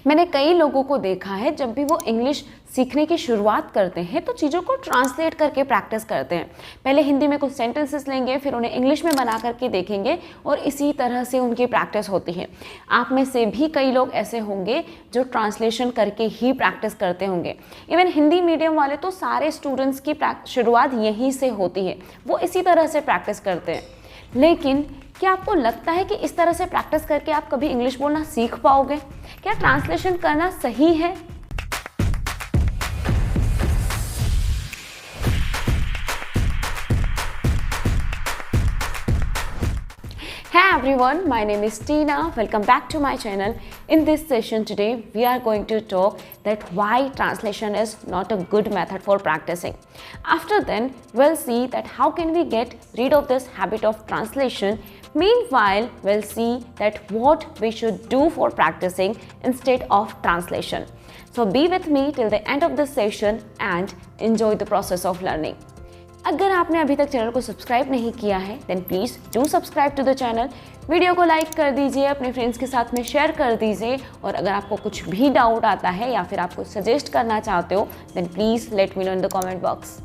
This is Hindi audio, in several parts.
मैंने कई लोगों को देखा है जब भी वो इंग्लिश सीखने की शुरुआत करते हैं तो चीज़ों को ट्रांसलेट करके प्रैक्टिस करते हैं। पहले हिंदी में कुछ सेंटेंसेस लेंगे, फिर उन्हें इंग्लिश में बना करके देखेंगे और इसी तरह से उनकी प्रैक्टिस होती है। आप में से भी कई लोग ऐसे होंगे जो ट्रांसलेशन करके ही प्रैक्टिस करते होंगे। इवन हिंदी मीडियम वाले तो सारे स्टूडेंट्स की शुरुआत यहीं से होती है, वो इसी तरह से प्रैक्टिस करते हैं। लेकिन क्या आपको लगता है कि इस तरह से प्रैक्टिस करके आप कभी इंग्लिश बोलना सीख पाओगे? क्या ट्रांसलेशन करना सही है? Hey everyone, my name is Tina. Welcome back to my channel. In this session today, we are going to talk that why translation is not a good method for practicing. After then, we'll see that how can we get rid of this habit of translation. Meanwhile, we'll see that what we should do for practicing instead of translation. So be with me till the end of this session and enjoy the process of learning. अगर आपने अभी तक चैनल को सब्सक्राइब नहीं किया है then please do subscribe to the channel. Video को लाइक कर दीजिए, अपने फ्रेंड्स के साथ में शेयर कर दीजिए और अगर आपको कुछ भी डाउट आता है या फिर आप कुछ सजेस्ट करना चाहते हो then please let me know in the comment box.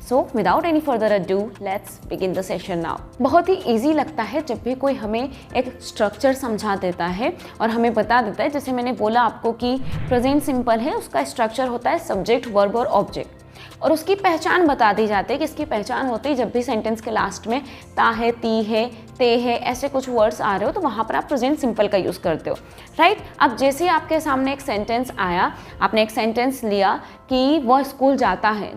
So without any further ado let's begin the session now. बहुत ही ईजी लगता है जब भी कोई हमें एक स्ट्रक्चर समझा देता है और हमें बता देता है, जैसे मैंने बोला आपको कि प्रेजेंट सिंपल है, उसका स्ट्रक्चर होता है सब्जेक्ट, वर्ब और ऑब्जेक्ट और उसकी पहचान बता दी जाती है कि इसकी पहचान होती है जब भी सेंटेंस के लास्ट में ता है, ती है, ते है, ऐसे कुछ वर्ड्स आ रहे हो तो वहाँ पर आप प्रेजेंट सिंपल का यूज़ करते हो, राइट। अब जैसे ही आपके सामने एक सेंटेंस आया, आपने एक सेंटेंस लिया कि वह स्कूल जाता है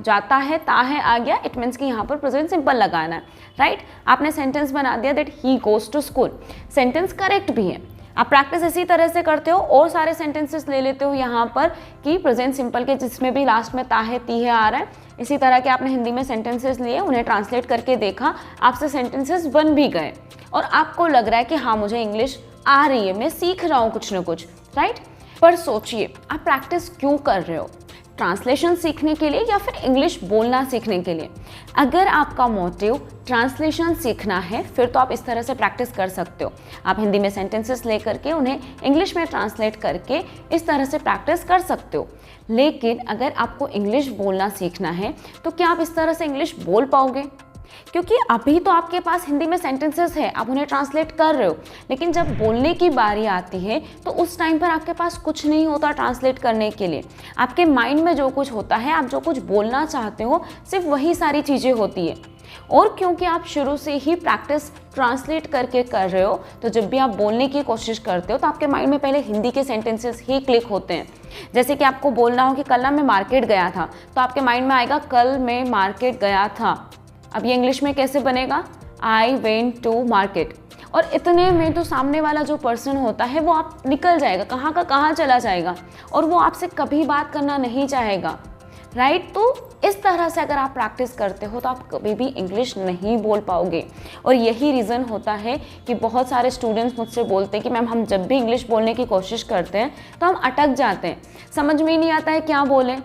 ता है आ गया, इट मीन्स कि यहाँ पर प्रेजेंट सिंपल लगाना है, राइट। आपने सेंटेंस बना दिया that he goes to school, sentence correct भी है। आप प्रैक्टिस इसी तरह से करते हो और सारे सेंटेंसेस ले लेते हो यहाँ पर कि प्रेजेंट सिंपल के जिसमें भी लास्ट में ता है, ती है आ रहा है। इसी तरह के आपने हिंदी में सेंटेंसेस लिए, उन्हें ट्रांसलेट करके देखा, आपसे सेंटेंसेस बन भी गए और आपको लग रहा है कि हाँ मुझे इंग्लिश आ रही है, मैं सीख रहा हूँ कुछ ना कुछ, राइट। पर सोचिए आप प्रैक्टिस क्यों कर रहे हो? ट्रांसलेशन सीखने के लिए या फिर इंग्लिश बोलना सीखने के लिए? अगर आपका मोटिव ट्रांसलेशन सीखना है फिर तो आप इस तरह से प्रैक्टिस कर सकते हो। आप हिंदी में सेंटेंसेस ले करके उन्हें इंग्लिश में ट्रांसलेट करके इस तरह से प्रैक्टिस कर सकते हो। लेकिन अगर आपको इंग्लिश बोलना सीखना है तो क्या आप इस तरह से इंग्लिश बोल पाओगे? क्योंकि अभी तो आपके पास हिंदी में सेंटेंसेस है, आप उन्हें ट्रांसलेट कर रहे हो, लेकिन जब बोलने की बारी आती है तो उस टाइम पर आपके पास कुछ नहीं होता ट्रांसलेट करने के लिए। आपके माइंड में जो कुछ होता है, आप जो कुछ बोलना चाहते हो, सिर्फ वही सारी चीज़ें होती है। और क्योंकि आप शुरू से ही प्रैक्टिस ट्रांसलेट करके कर रहे हो तो जब भी आप बोलने की कोशिश करते हो तो आपके माइंड में पहले हिंदी के सेंटेंसेस ही क्लिक होते हैं। जैसे कि आपको बोलना हो कि कल ना मैं मार्केट गया था तो आपके माइंड में आएगा कल मैं मार्केट गया था। अब ये इंग्लिश में कैसे बनेगा? I went to market. और इतने में तो सामने वाला जो पर्सन होता है वो आप निकल जाएगा, कहाँ का कहाँ चला जाएगा और वो आपसे कभी बात करना नहीं चाहेगा, राइट। तो इस तरह से अगर आप प्रैक्टिस करते हो तो आप कभी भी इंग्लिश नहीं बोल पाओगे। और यही रीज़न होता है कि बहुत सारे स्टूडेंट्स मुझसे बोलते हैं कि मैम हम जब भी इंग्लिश बोलने की कोशिश करते हैं तो हम अटक जाते हैं, समझ में ही नहीं आता है क्या बोलें।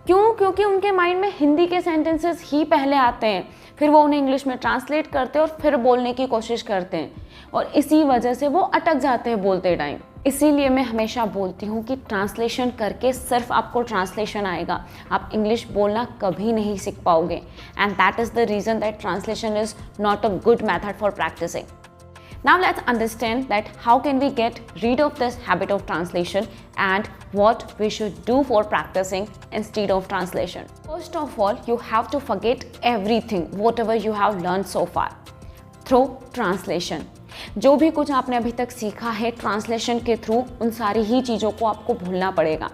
क्यों? क्योंकि उनके माइंड में हिंदी के सेंटेंसेस ही पहले आते हैं, फिर वो उन्हें इंग्लिश में ट्रांसलेट करते हैं और फिर बोलने की कोशिश करते हैं और इसी वजह से वो अटक जाते हैं बोलते टाइम। इसीलिए मैं हमेशा बोलती हूँ कि ट्रांसलेशन करके सिर्फ आपको ट्रांसलेशन आएगा, आप इंग्लिश बोलना कभी नहीं सीख पाओगे। And that is the reason that translation is not a good method for practicing. Now let's understand that how can we get rid of this habit of translation and what we should do for practicing instead of translation. First of all, you have to forget everything, whatever you have learned so far through translation. जो भी कुछ आपने अभी तक सीखा है ट्रांसलेशन के थ्रू, उन सारी ही चीज़ों को आपको भूलना पड़ेगा।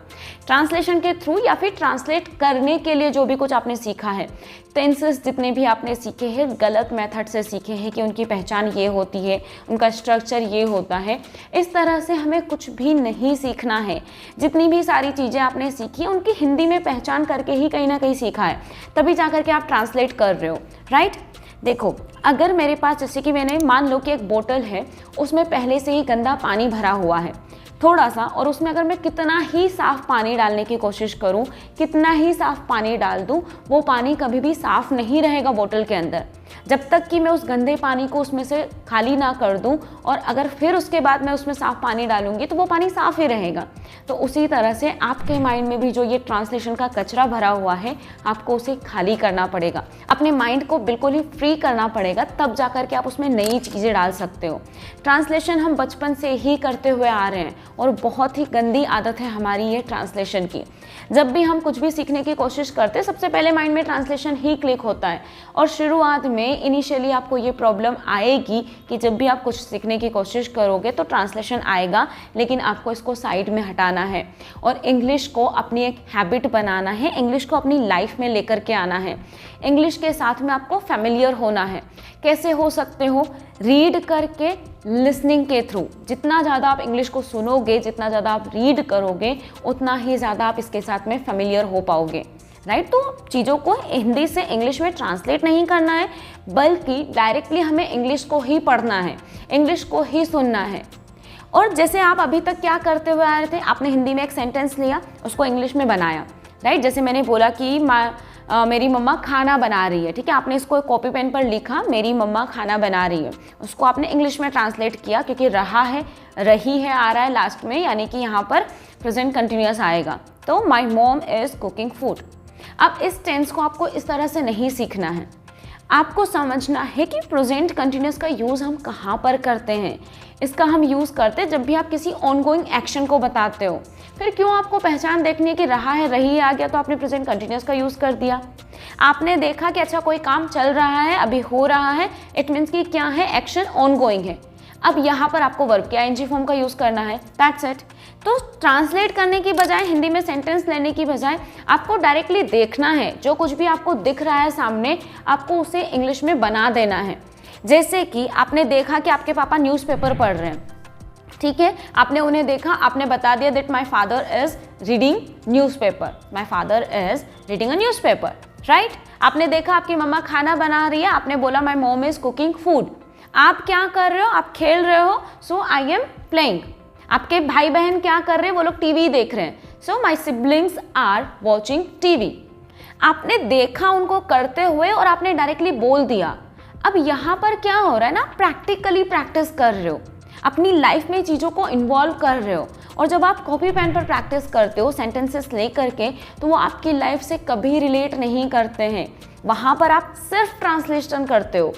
ट्रांसलेशन के थ्रू या फिर ट्रांसलेट करने के लिए जो भी कुछ आपने सीखा है, टेंसेस जितने भी आपने सीखे हैं गलत मेथड से सीखे हैं कि उनकी पहचान ये होती है, उनका स्ट्रक्चर ये होता है, इस तरह से हमें कुछ भी नहीं सीखना है। जितनी भी सारी चीज़ें आपने सीखी उनकी हिंदी में पहचान करके ही कहीं ना कहीं सीखा है, तभी जा करके आप ट्रांसलेट कर रहे हो, राइट। देखो अगर मेरे पास जैसे कि मैंने मान लो कि एक बोतल है, उसमें पहले से ही गंदा पानी भरा हुआ है थोड़ा सा, और उसमें अगर मैं कितना ही साफ़ पानी डालने की कोशिश करूं, कितना ही साफ़ पानी डाल दूं, वो पानी कभी भी साफ़ नहीं रहेगा बोतल के अंदर। जब तक कि मैं उस गंदे पानी को उसमें से खाली ना कर दूं, और अगर फिर उसके बाद मैं उसमें साफ़ पानी डालूंगी तो वो पानी साफ़ ही रहेगा। तो उसी तरह से आपके माइंड में भी जो ये ट्रांसलेशन का कचरा भरा हुआ है, आपको उसे खाली करना पड़ेगा, अपने माइंड को बिल्कुल ही फ्री करना पड़ेगा, तब जाकर के आप उसमें नई चीज़ें डाल सकते हो। ट्रांसलेशन हम बचपन से ही करते हुए आ रहे हैं और बहुत ही गंदी आदत है हमारी ये ट्रांसलेशन की। जब भी हम कुछ भी सीखने की कोशिश करते हैं, सबसे पहले माइंड में ट्रांसलेशन ही क्लिक होता है, और शुरुआत में इनिशियली आपको ये प्रॉब्लम आएगी कि जब भी आप कुछ सीखने की कोशिश करोगे तो ट्रांसलेशन आएगा, लेकिन आपको इसको साइड में हटाना है और इंग्लिश को अपनी एक हैबिट बनाना है, इंग्लिश को अपनी लाइफ में लेकर के आना है। इंग्लिश के साथ में आपको फैमिलियर होना है। कैसे हो सकते हो? रीड करके, लिसनिंग के थ्रू। जितना ज़्यादा आप इंग्लिश को सुनोगे, जितना ज़्यादा आप रीड करोगे, उतना ही ज़्यादा आप इसके साथ में फैमिलियर हो पाओगे, राइट। तो चीज़ों को हिंदी से इंग्लिश में ट्रांसलेट नहीं करना है, बल्कि डायरेक्टली हमें इंग्लिश को ही पढ़ना है, इंग्लिश को ही सुनना है। और जैसे आप अभी तक क्या करते हुए आ रहे थे, आपने हिंदी में एक सेंटेंस लिया, उसको इंग्लिश में बनाया, राइट। जैसे मैंने बोला कि मेरी मम्मा खाना बना रही है, ठीक है, आपने इसको कॉपी पेन पर लिखा, मेरी मम्मा खाना बना रही है, उसको आपने इंग्लिश में ट्रांसलेट किया, क्योंकि रहा है, रही है आ रहा है लास्ट में, यानी कि यहाँ पर प्रेजेंट कंटिन्यूअस आएगा। तो my mom is cooking food. अब इस टेंस को आपको इस तरह से नहीं सीखना है, आपको समझना है कि प्रेजेंट कंटिन्यूअस का यूज़ हम कहाँ पर करते हैं। इसका हम यूज़ करते हैं जब भी आप किसी ऑनगोइंग एक्शन को बताते हो। फिर क्यों आपको पहचान देखनी है कि रहा है, रही आ गया तो आपने प्रेजेंट कंटिन्यूअस का यूज़ कर दिया। आपने देखा कि अच्छा कोई काम चल रहा है, अभी हो रहा है, इट मीन्स कि क्या है, एक्शन ऑनगोइंग है। अब यहाँ पर आपको वर्ब के आईएनजी फॉर्म का यूज़ करना है, दैट्स इट। तो ट्रांसलेट करने की बजाय, हिंदी में सेंटेंस लेने की बजाय आपको डायरेक्टली देखना है, जो कुछ भी आपको दिख रहा है सामने, आपको उसे इंग्लिश में बना देना है। जैसे कि आपने देखा कि आपके पापा न्यूज़पेपर पढ़ रहे हैं, ठीक है, आपने उन्हें देखा, आपने बता दिया that my father is reading newspaper, my father is reading a newspaper, right. आपने देखा आपकी मम्मा खाना बना रही है, आपने बोला my mom is cooking food. आप क्या कर रहे हो? आप खेल रहे हो, सो आई एम प्लेइंग। आपके भाई बहन क्या कर रहे हैं? वो लोग टीवी देख रहे हैं, so my siblings are watching TV. आपने देखा उनको करते हुए और आपने डायरेक्टली बोल दिया। अब यहाँ पर क्या हो रहा है ना, प्रैक्टिकली प्रैक्टिस कर रहे हो, अपनी लाइफ में चीज़ों को इन्वॉल्व कर रहे हो। और जब आप कॉपी पेन पर प्रैक्टिस करते हो सेंटेंसेस ले करके, तो वो आपकी लाइफ से कभी रिलेट नहीं करते हैं, वहाँ पर आप सिर्फ ट्रांसलेशन करते हो,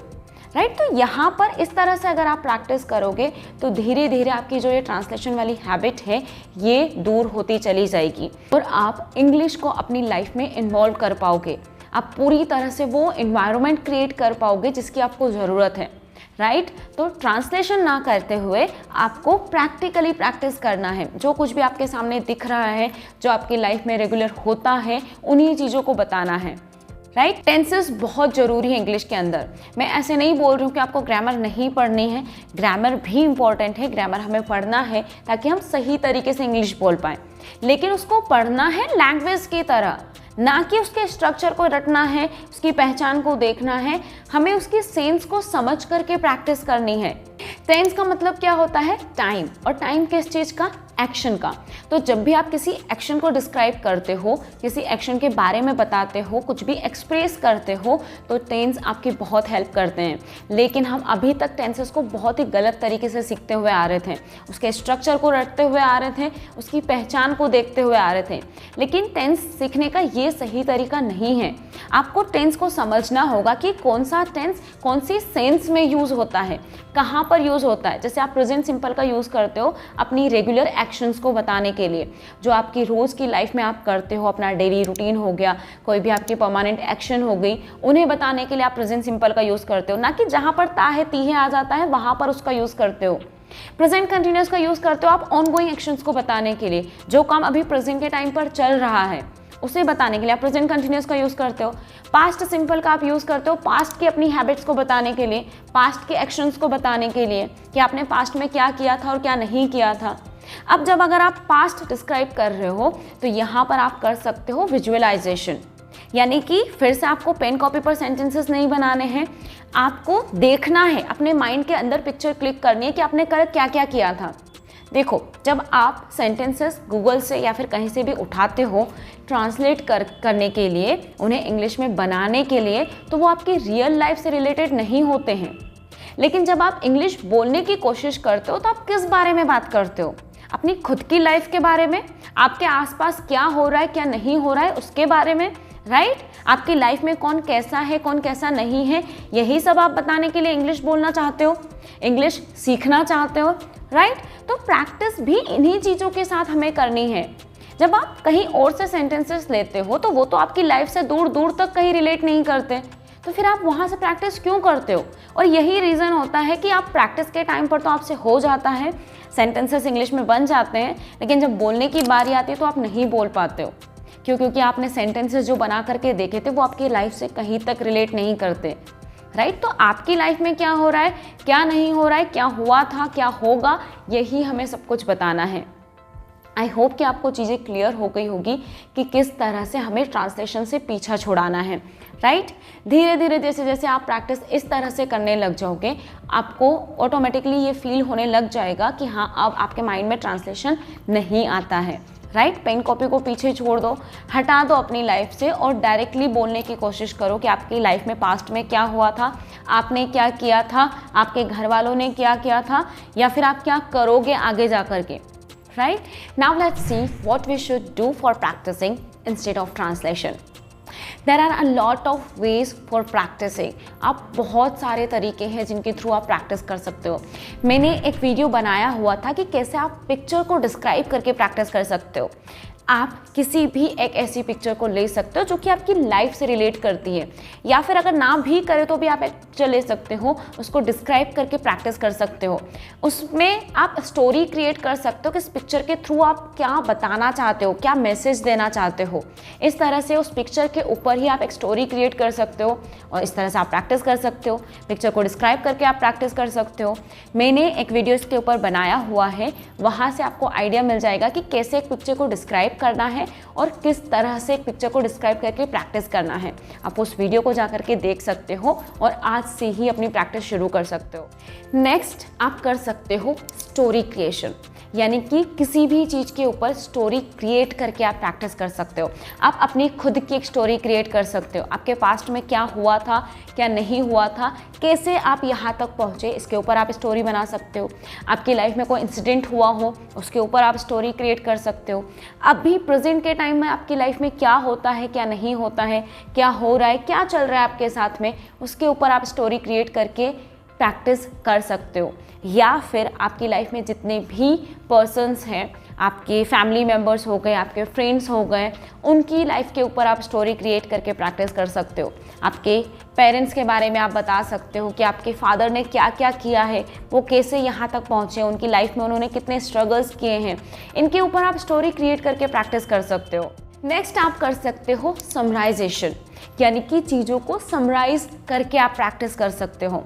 राइट। तो यहाँ पर इस तरह से अगर आप प्रैक्टिस करोगे तो धीरे धीरे आपकी जो ये ट्रांसलेशन वाली हैबिट है ये दूर होती चली जाएगी और आप इंग्लिश को अपनी लाइफ में इन्वॉल्व कर पाओगे। आप पूरी तरह से वो एनवायरनमेंट क्रिएट कर पाओगे जिसकी आपको ज़रूरत है, राइट। तो ट्रांसलेशन ना करते हुए आपको प्रैक्टिकली प्रैक्टिस करना है। जो कुछ भी आपके सामने दिख रहा है, जो आपकी लाइफ में रेगुलर होता है, उन्हीं चीज़ों को बताना है, राइट। टेंसेस बहुत ज़रूरी है इंग्लिश के अंदर। मैं ऐसे नहीं बोल रही हूँ कि आपको ग्रामर नहीं पढ़नी है, ग्रामर भी इम्पॉर्टेंट है, ग्रामर हमें पढ़ना है ताकि हम सही तरीके से इंग्लिश बोल पाएँ, लेकिन उसको पढ़ना है लैंग्वेज की तरह, ना कि उसके स्ट्रक्चर को रटना है, उसकी पहचान को देखना है। हमें उसकी सेंस को समझ करके प्रैक्टिस करनी है। सेंस का मतलब क्या होता है? टाइम। और टाइम किस चीज़ का? एक्शन का। तो जब भी आप किसी एक्शन को डिस्क्राइब करते हो, किसी एक्शन के बारे में बताते हो, कुछ भी एक्सप्रेस करते हो, तो टेंस आपकी बहुत हेल्प करते हैं। लेकिन हम अभी तक टेंसेस को बहुत ही गलत तरीके से सीखते हुए आ रहे थे, उसके स्ट्रक्चर को रटते हुए आ रहे थे, उसकी पहचान को देखते हुए आ रहे थे। लेकिन टेंस सीखने का ये सही तरीका नहीं है। आपको टेंस को समझना होगा कि कौन सा टेंस कौन सी सेंस में यूज़ होता है, कहाँ पर यूज़ होता है। जैसे आप प्रेजेंट सिंपल का यूज़ करते हो अपनी रेगुलर एक्शंस को बताने के लिए, जो आपकी रोज़ की लाइफ में आप करते हो, अपना डेली रूटीन हो गया, कोई भी आपकी परमानेंट एक्शन हो गई, उन्हें बताने के लिए आप प्रेजेंट सिंपल का यूज़ करते हो, ना कि जहाँ पर ता है ती है आ जाता है वहाँ पर उसका यूज़ करते हो। प्रेजेंट कंटिन्यूअस का यूज़ करते हो आप ऑनगोइंग एक्शंस को बताने के लिए, जो काम अभी प्रेजेंट के टाइम पर चल रहा है उसे बताने के लिए आप प्रेजेंट कंटिन्यूअस का यूज़ करते हो। पास्ट सिंपल का आप यूज़ करते हो पास्ट की अपनी हैबिट्स को बताने के लिए, पास्ट के एक्शंस को बताने के लिए कि आपने पास्ट में क्या किया था और क्या नहीं किया था। अब जब अगर आप पास्ट डिस्क्राइब कर रहे हो तो यहाँ पर आप कर सकते हो विजुअलाइजेशन, यानी कि फिर से आपको पेन कॉपी पर सेंटेंसेस नहीं बनाने हैं, आपको देखना है, अपने माइंड के अंदर पिक्चर क्लिक करनी है कि आपने कल क्या क्या किया था। देखो, जब आप सेंटेंसेस गूगल से या फिर कहीं से भी उठाते हो ट्रांसलेट करने के लिए, उन्हें इंग्लिश में बनाने के लिए, तो वो आपकी रियल लाइफ से रिलेटेड नहीं होते हैं। लेकिन जब आप इंग्लिश बोलने की कोशिश करते हो तो आप किस बारे में बात करते हो? अपनी खुद की लाइफ के बारे में, आपके आसपास क्या हो रहा है क्या नहीं हो रहा है उसके बारे में, राइट? आपकी लाइफ में कौन कैसा है कौन कैसा नहीं है, यही सब आप बताने के लिए इंग्लिश बोलना चाहते हो, इंग्लिश सीखना चाहते हो, राइट? तो प्रैक्टिस भी इन्हीं चीज़ों के साथ हमें करनी है। जब आप कहीं और से सेंटेंसेस लेते हो तो वो तो आपकी लाइफ से दूर दूर तक कहीं रिलेट नहीं करते, तो फिर आप वहाँ से प्रैक्टिस क्यों करते हो? और यही रीज़न होता है कि आप प्रैक्टिस के टाइम पर तो आपसे हो जाता है, सेंटेंसेस इंग्लिश में बन जाते हैं, लेकिन जब बोलने की बारी आती है तो आप नहीं बोल पाते हो। क्यों? क्योंकि आपने सेंटेंसेस जो बना करके देखे थे वो आपकी लाइफ से कहीं तक रिलेट नहीं करते, राइट? तो आपकी लाइफ में क्या हो रहा है क्या नहीं हो रहा है, क्या हुआ था क्या होगा, यही हमें सब कुछ बताना है। आई होप कि आपको चीज़ें क्लियर हो गई होगी कि किस तरह से हमें ट्रांसलेशन से पीछा छुड़ाना है, राइट? धीरे धीरे जैसे जैसे आप प्रैक्टिस इस तरह से करने लग जाओगे, आपको ऑटोमेटिकली ये फील होने लग जाएगा कि हाँ, अब आपके माइंड में ट्रांसलेशन नहीं आता है, राइट? पेन कॉपी को पीछे छोड़ दो, हटा दो अपनी लाइफ से और डायरेक्टली बोलने की कोशिश करो कि आपकी लाइफ में पास्ट में क्या हुआ था, आपने क्या किया था, आपके घर वालों ने क्या किया था, या फिर आप क्या करोगे आगे जा कर के, right? Now let's see what we should do for practicing instead of translation. There are a lot of ways for practicing. आप बहुत सारे तरीके हैं जिनके थ्रू आप प्रैक्टिस कर सकते हो। मैंने एक वीडियो बनाया हुआ था कि कैसे आप पिक्चर को डिस्क्राइब करके प्रैक्टिस कर सकते हो। आप किसी भी एक ऐसी पिक्चर को ले सकते हो जो कि आपकी लाइफ से रिलेट करती है, या फिर अगर ना भी करे तो भी आप एक पिक्चर ले सकते हो, उसको डिस्क्राइब करके प्रैक्टिस कर सकते हो। उसमें आप स्टोरी क्रिएट कर सकते हो कि इस पिक्चर के थ्रू आप क्या बताना चाहते हो, क्या मैसेज देना चाहते हो। इस तरह से उस पिक्चर के ऊपर ही आप एक स्टोरी क्रिएट कर सकते हो और इस तरह से आप प्रैक्टिस कर सकते हो। पिक्चर को डिस्क्राइब करके आप प्रैक्टिस कर सकते हो। मैंने एक वीडियो इसके ऊपर बनाया हुआ है, वहाँ से आपको आइडिया मिल जाएगा कि कैसे एक पिक्चर को डिस्क्राइब करना है और किस तरह से एक पिक्चर को डिस्क्राइब करके प्रैक्टिस करना है। आप उस वीडियो को जा करके देख सकते हो और आज से ही अपनी प्रैक्टिस शुरू कर सकते हो। नेक्स्ट आप कर सकते हो स्टोरी क्रिएशन, यानी कि किसी भी चीज़ के ऊपर स्टोरी क्रिएट करके आप प्रैक्टिस कर सकते हो। आप अपनी खुद की एक स्टोरी क्रिएट कर सकते हो। आपके पास्ट में क्या हुआ था, क्या नहीं हुआ था, कैसे आप यहाँ तक पहुँचे, इसके ऊपर आप स्टोरी बना सकते हो। आपकी लाइफ में कोई इंसिडेंट हुआ हो, उसके ऊपर आप स्टोरी क्रिएट कर सकते हो। अभी प्रेजेंट के टाइम में आपकी लाइफ में क्या होता है, क्या नहीं होता है, क्या हो रहा है, क्या चल रहा है आपके साथ में, उसके ऊपर आप स्टोरी क्रिएट करके प्रैक्टिस कर सकते हो। या फिर आपकी लाइफ में जितने भी पर्सन्स हैं, आपके फैमिली मेम्बर्स हो गए, आपके फ्रेंड्स हो गए, उनकी लाइफ के ऊपर आप स्टोरी क्रिएट करके प्रैक्टिस कर सकते हो। आपके पेरेंट्स के बारे में आप बता सकते हो कि आपके फादर ने क्या क्या किया है, वो कैसे यहाँ तक पहुँचे, उनकी लाइफ में उन्होंने कितने स्ट्रगल्स किए हैं, इनके ऊपर आप स्टोरी क्रिएट करके प्रैक्टिस कर सकते हो। नेक्स्ट आप कर सकते हो समराइजेशन, यानी कि चीज़ों को समराइज करके आप प्रैक्टिस कर सकते हो।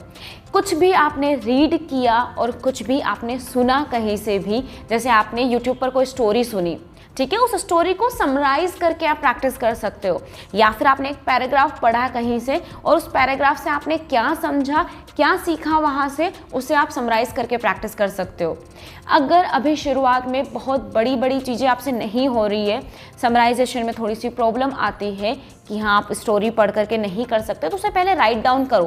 कुछ भी आपने रीड किया और कुछ भी आपने सुना कहीं से भी, जैसे आपने यूट्यूब पर कोई स्टोरी सुनी, ठीक है, उस स्टोरी को समराइज करके आप प्रैक्टिस कर सकते हो। या फिर आपने एक पैराग्राफ पढ़ा कहीं से और उस पैराग्राफ से आपने क्या समझा, क्या सीखा वहाँ से, उसे आप समराइज करके प्रैक्टिस कर सकते हो। अगर अभी शुरुआत में बहुत बड़ी बड़ी चीज़ें आपसे नहीं हो रही है, समराइजेशन में थोड़ी सी प्रॉब्लम आती है कि हाँ आप स्टोरी पढ़ करके नहीं कर सकते, तो उससे पहले राइट डाउन करो।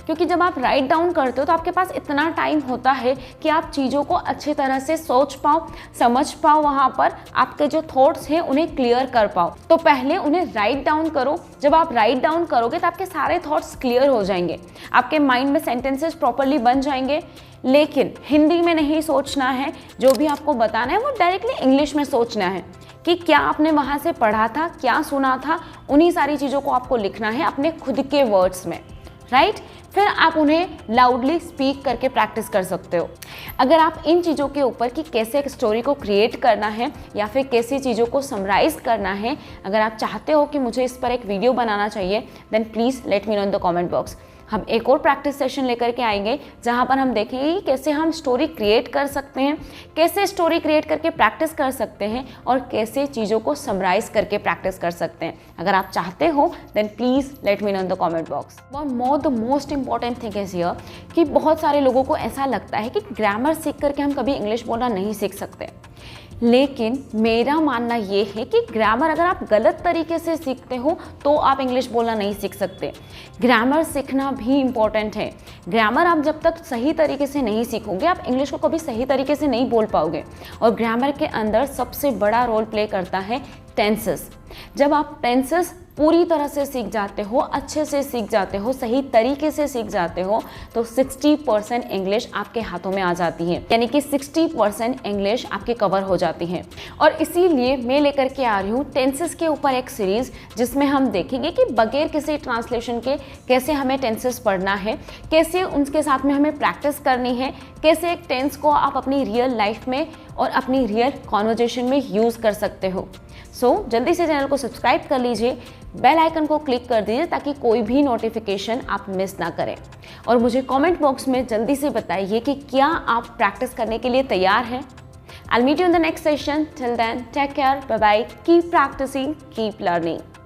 क्योंकि जब आप राइट डाउन करते हो तो आपके पास इतना टाइम होता है कि आप चीज़ों को अच्छी तरह से सोच पाओ, समझ पाओ, वहाँ पर आपके जो थॉट्स हैं उन्हें क्लियर कर पाओ। तो पहले उन्हें राइट डाउन करो। जब आप राइट डाउन करोगे तो आपके सारे थॉट्स क्लियर हो जाएंगे, आपके माइंड में सेंटेंसेस प्रॉपरली बन जाएंगे। लेकिन हिंदी में नहीं सोचना है, जो भी आपको बताना है वो डायरेक्टली इंग्लिश में सोचना है कि क्या आपने वहाँ से पढ़ा था, क्या सुना था, उन्हीं सारी चीज़ों को आपको लिखना है अपने खुद के वर्ड्स में, राइट? फिर आप उन्हें लाउडली स्पीक करके प्रैक्टिस कर सकते हो। अगर आप इन चीज़ों के ऊपर कि कैसे एक स्टोरी को क्रिएट करना है या फिर कैसी चीज़ों को समराइज करना है, अगर आप चाहते हो कि मुझे इस पर एक वीडियो बनाना चाहिए, then please let me know in the comment box. हम एक और प्रैक्टिस सेशन लेकर के आएंगे जहाँ पर हम देखेंगे कि कैसे हम स्टोरी क्रिएट कर सकते हैं, कैसे स्टोरी क्रिएट करके प्रैक्टिस कर सकते हैं और कैसे चीज़ों को समराइज करके प्रैक्टिस कर सकते हैं। अगर आप चाहते हो then please let me know in the comment box. One more the most important thing is here कि बहुत सारे लोगों को ऐसा लगता है कि ग्रामर सीख करके हम कभी इंग्लिश बोलना नहीं सीख सकते, लेकिन मेरा मानना ये है कि ग्रामर अगर आप गलत तरीके से सीखते हो तो आप इंग्लिश बोलना नहीं सीख सकते। ग्रामर सीखना भी इम्पॉर्टेंट है। ग्रामर आप जब तक सही तरीके से नहीं सीखोगे आप इंग्लिश को कभी सही तरीके से नहीं बोल पाओगे। और ग्रामर के अंदर सबसे बड़ा रोल प्ले करता है टेंसेस। जब आप टेंसेस पूरी तरह से सीख जाते हो, अच्छे से सीख जाते हो, सही तरीके से सीख जाते हो तो 60% इंग्लिश आपके हाथों में आ जाती है, यानी कि 60% इंग्लिश आपके कवर हो जाती है। और इसीलिए मैं लेकर के आ रही हूँ टेंसेस के ऊपर एक सीरीज़ जिसमें हम देखेंगे कि बगैर किसी ट्रांसलेशन के कैसे हमें टेंसेस पढ़ना है, कैसे उनके साथ में हमें प्रैक्टिस करनी है, कैसे एक टेंस को आप अपनी रियल लाइफ में और अपनी रियल कॉन्वर्जेशन में यूज़ कर सकते हो। सो जल्दी से चैनल को सब्सक्राइब कर लीजिए, बेल आइकन को क्लिक कर दीजिए ताकि कोई भी नोटिफिकेशन आप मिस ना करें। और मुझे कमेंट बॉक्स में जल्दी से बताइए कि क्या आप प्रैक्टिस करने के लिए तैयार हैं। I'll meet you in the next session. Till then, take care. Bye bye. Keep practicing, keep learning.